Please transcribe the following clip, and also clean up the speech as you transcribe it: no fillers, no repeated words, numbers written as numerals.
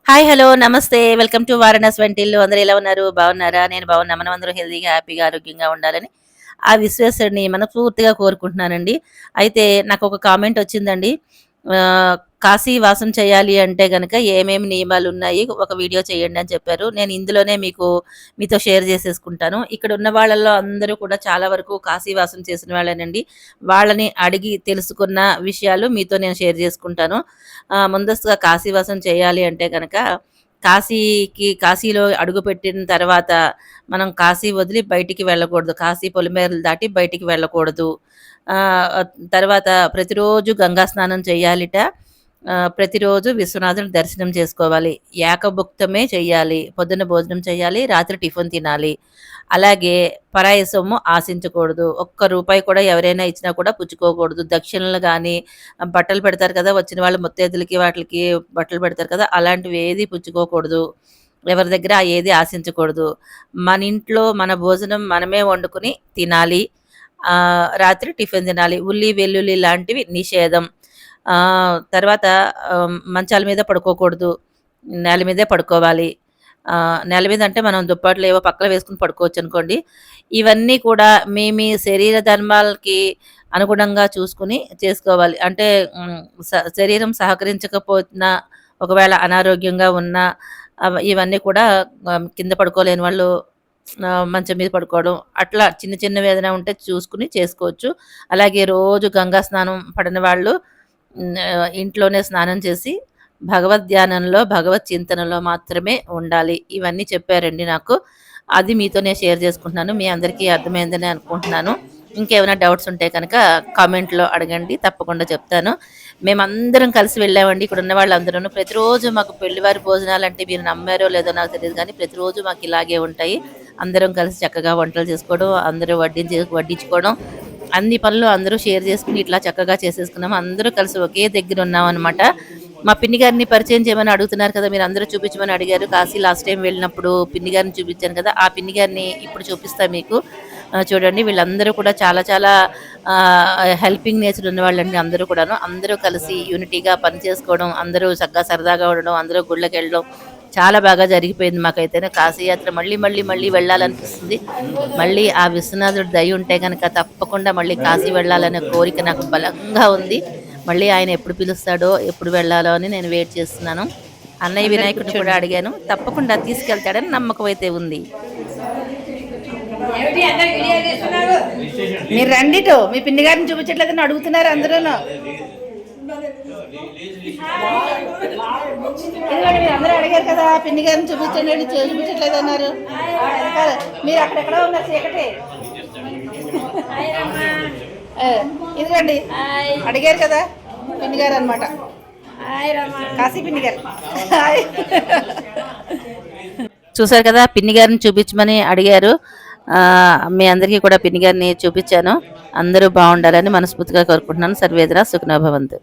Hi hello నమస్తే welcome to Varanasi వంటిల్లు. అందరూ ఎలా ఉన్నారు? బాగున్నారా? నేను బాగున్నా. మనం అందరం హెల్తీగా హ్యాపీగా ఆరోగ్యంగా ఉండాలని ఆ విశ్వేశ్వరుని మనస్ఫూర్తిగా కోరుకుంటున్నానండి. అయితే నాకు ఒక కామెంట్ వచ్చిందండి. కాశీ వాసం చేయాలి అంటే గనక ఏమేమి నియమాలు ఉన్నాయి, ఒక వీడియో చేయండి అని చెప్పారు. నేను ఇందులోనే మీతో షేర్ చేసేసుకుంటాను. ఇక్కడ ఉన్న వాళ్ళలో అందరూ కూడా చాలా వరకు కాశీ వాసం చేసిన వాళ్ళేనండి. వాళ్ళని అడిగి తెలుసుకున్న విషయాలు మీతో నేను షేర్ చేసుకుంటాను. ముందస్తుగా కాశీ వాసం చేయాలి అంటే గనక కాశీలో అడుగుపెట్టిన తర్వాత మనం కాశీ వదిలి బయటికి వెళ్ళకూడదు. కాశీ పొలిమేరలు దాటి బయటికి వెళ్ళకూడదు. ఆహ్, తర్వాత ప్రతిరోజు గంగా స్నానం చేయాలిట. ప్రతిరోజు విశ్వనాథుని దర్శనం చేసుకోవాలి. ఏకభుక్తమే చెయ్యాలి. పొద్దున్న భోజనం చేయాలి. రాత్రి టిఫిన్ తినాలి. అలాగే పరాయి సొమ్ము ఆశించకూడదు. ఒక్క రూపాయి కూడా ఎవరైనా ఇచ్చినా కూడా పుచ్చుకోకూడదు. దక్షిణలు గానీ, బట్టలు పెడతారు కదా! వచ్చిన వాళ్ళు ముత్తైదులకి వాటిలకి బట్టలు పెడతారు కదా! అలాంటివి ఏది పుచ్చుకోకూడదు. ఎవరి దగ్గర ఏది ఆశించకూడదు. మన ఇంట్లో మన భోజనం మనమే వండుకొని తినాలి. రాత్రి టిఫిన్ తినాలి. ఉల్లి, వెల్లుల్లి లాంటివి నిషేధం. తర్వాత మంచాల మీద పడుకోకూడదు. నేల మీదే పడుకోవాలి. నేల మీద అంటే మనం దుప్పట్లు ఏవో పక్కన వేసుకొని పడుకోవచ్చనుకోండి. ఇవన్నీ కూడా మీ శరీర ధర్మాలకి అనుగుణంగా చూసుకొని చేసుకోవాలి. అంటే శరీరం సహకరించకపోయినా, ఒకవేళ అనారోగ్యంగా ఉన్నా ఇవన్నీ కూడా కింద పడుకోలేని వాళ్ళు మంచం మీద పడుకోవడం, అట్లా చిన్న చిన్నవి ఏదైనా ఉంటే చూసుకొని చేసుకోవచ్చు. అలాగే రోజు గంగా స్నానం పడని వాళ్ళు ఇంట్లోనే స్నానం చేసి భగవద్ ధ్యానంలో, భగవత్ చింతనలో మాత్రమే ఉండాలి. ఇవన్నీ చెప్పారండి నాకు. అది మీతో నేను షేర్ చేసుకుంటున్నాను. మీ అందరికీ అర్థమైందని అనుకుంటున్నాను. ఇంకేమైనా డౌట్స్ ఉంటే కనుక కామెంట్‌లో అడగండి. తప్పకుండా చెప్తాను. మేమందరం కలిసి వెళ్ళామండి. ఇక్కడున్న వాళ్ళందరూను. ప్రతిరోజు మాకు పెళ్లివారి భోజనాలంటే మీరు నమ్మారో లేదో నాకు తెలీదు గానీ, ప్రతిరోజు మాకు ఇలాగే ఉంటాయి. అందరం కలిసి చక్కగా వంటలు చేసుకోవడం, అందరూ వడ్డించుకోవడం, అన్ని పనులు అందరూ షేర్ చేసుకుని ఇట్లా చక్కగా చేసేసుకున్నాము. అందరూ కలిసి ఒకే దగ్గర ఉన్నామనమాట. మా పిన్ని గారిని పరిచయం చేయమని అడుగుతున్నారు కదా! మీరందరూ చూపించమని అడిగారు. కాశీ లాస్ట్ టైం వెళ్ళినప్పుడు పిన్ని గారిని చూపించాను కదా! ఆ పిన్ని గారిని ఇప్పుడు చూపిస్తా మీకు. చూడండి వీళ్ళందరూ కూడా చాలా చాలా హెల్పింగ్ నేచర్ ఉన్నవాళ్ళండి అందరూ కూడాను. అందరూ కలిసి యూనిటీగా పని చేసుకోవడం, అందరూ చక్కగా సరదాగా ఉండడం, అందరూ గుళ్ళకెళ్ళడం చాలా బాగా జరిగిపోయింది మాకైతేనే. కాశీయాత్ర మళ్ళీ మళ్ళీ మళ్ళీ వెళ్ళాలనిపిస్తుంది. మళ్ళీ ఆ విశ్వనాథుడి దయ ఉంటే గనక తప్పకుండా మళ్ళీ కాశీ వెళ్ళాలనే కోరిక నాకు బలంగా ఉంది. మళ్ళీ ఆయన ఎప్పుడు పిలుస్తాడో, ఎప్పుడు వెళ్ళాలో అని నేను వెయిట్ చేస్తున్నాను. అన్నయ్య వినాయకుడిని కూడా అడిగాను. తప్పకుండా తీసుకెళ్తాడని నమ్మకం అయితే ఉంది. మీరు రండిటో మీ పిన్ని గారిని చూపించట్లేదని అడుగుతున్నారు అందరూను. ఎందుకంటే మీరు అందరూ అడిగారు కదా పిన్ని గారిని చూపించండి, చూపించట్లేదు అన్నారు. మీరు అక్కడెక్కడ ఉన్నారు చీకటి. ఇదిగండి అడిగారు కదా పిన్ని గారు అనమాట, కాశీ పిన్ని గారు. చూసారు కదా పిన్ని గారిని చూపించమని అడిగారు. మీ అందరికీ కూడా పిన్ని గారిని చూపించాను. అందరూ బాగుండాలని మనస్ఫూర్తిగా కోరుకుంటున్నాను. సర్వేదన సుఖినో భవంతు.